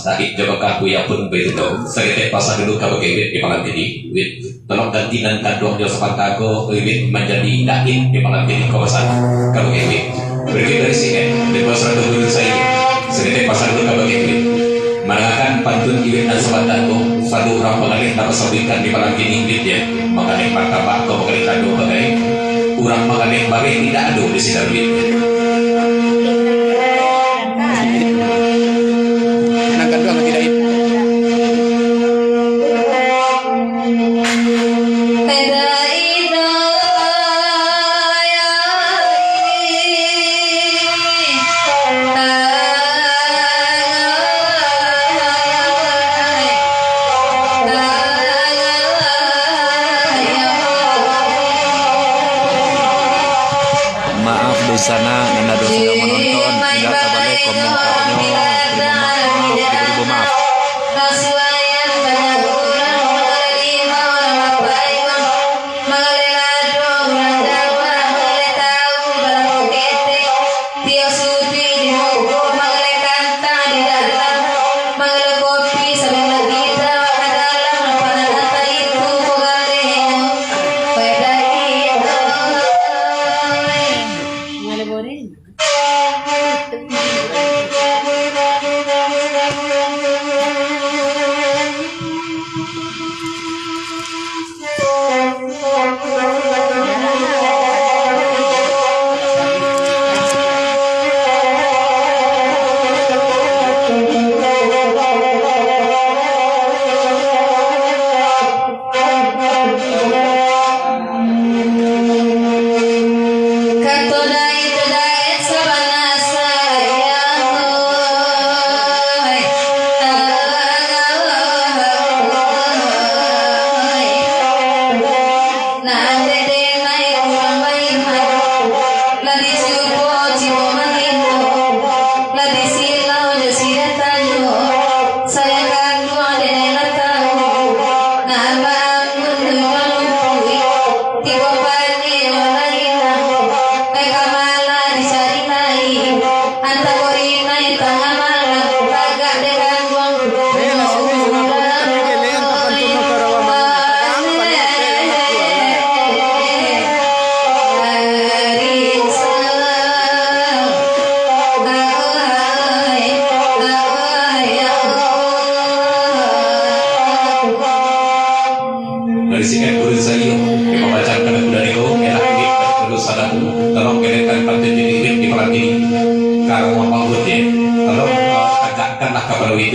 daki jaga kaku ya pun betul sekitar pasar dulu kamu kebet di malam ini tolong ganti dan kandung jauh sempat kaku kebet menjadi daki di malam ini kawasan kamu kebet berikut dari sini di pasar dulu saya sekitar pasar dulu kamu kebet menangakan pantun kebet dan sempat kaku satu orang pengalih dapat sabikan di malam ini ya mengalih martabak atau mengalih kandung bagai orang mengalih bagai tidak ada di sini sana Nanda sudah menonton tidak terbalik komentarnya beribu maaf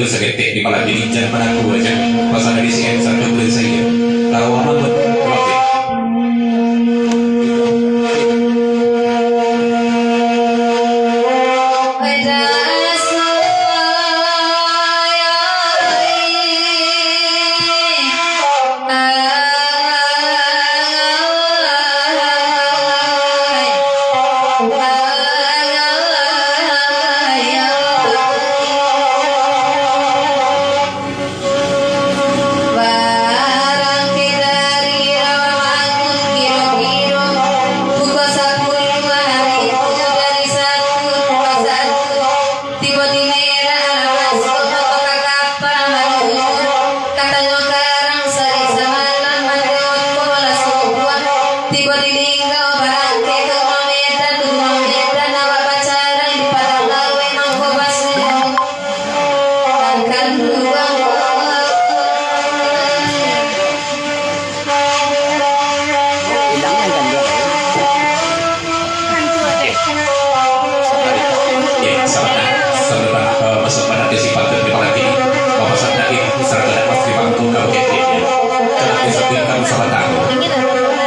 itu seketik di malam ini jangan pernah aku aja pasal dari sini satu bulan saya kalau apa buat waktu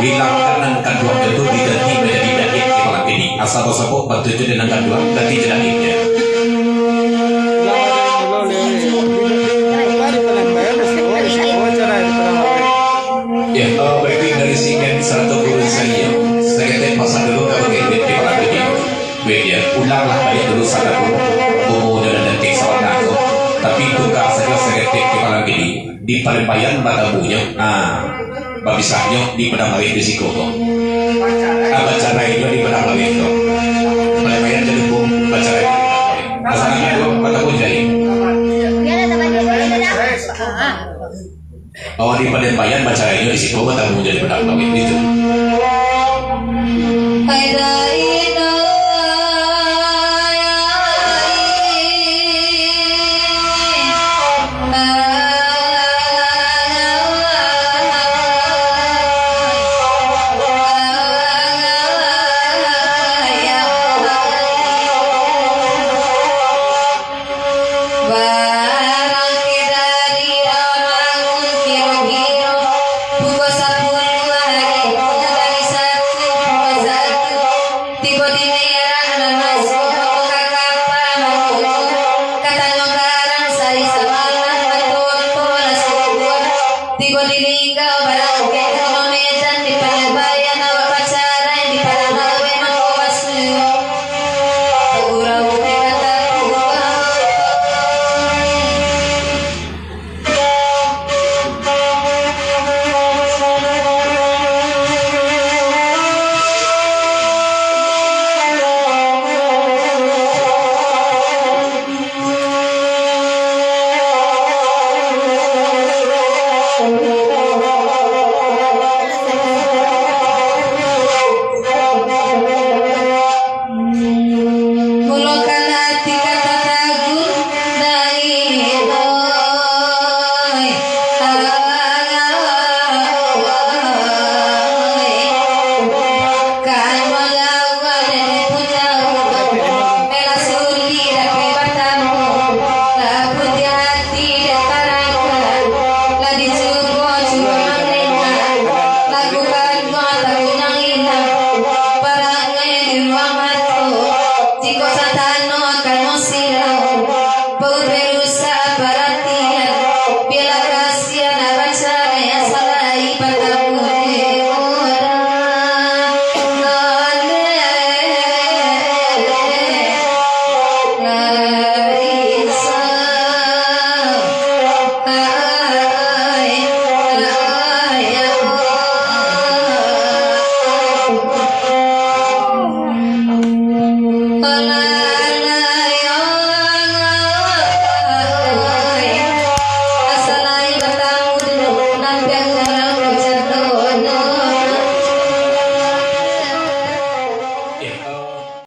hilangkan kandungan itu diganti menjadi daging di malam ini asal tersebut bertujuan dengan kandungan ganti dagingnya ya baik dari sini satu bulan saya sekitar pasal dulu kalau di malam ini ya ulanglah banyak dulu sana dulu dan nanti sama aku tapi tukar saja sekitar di malam ini di Palembang batabunya babisahnya di pedang lawit risiko kok. Baca lainnya di pedang lawit kok. Paling banyak jadi bom baca lain. Pasangan kedua kata pun jadi. Oh di Paden Bayan baca ini di situ, tamu jadi bedak itu. Kayak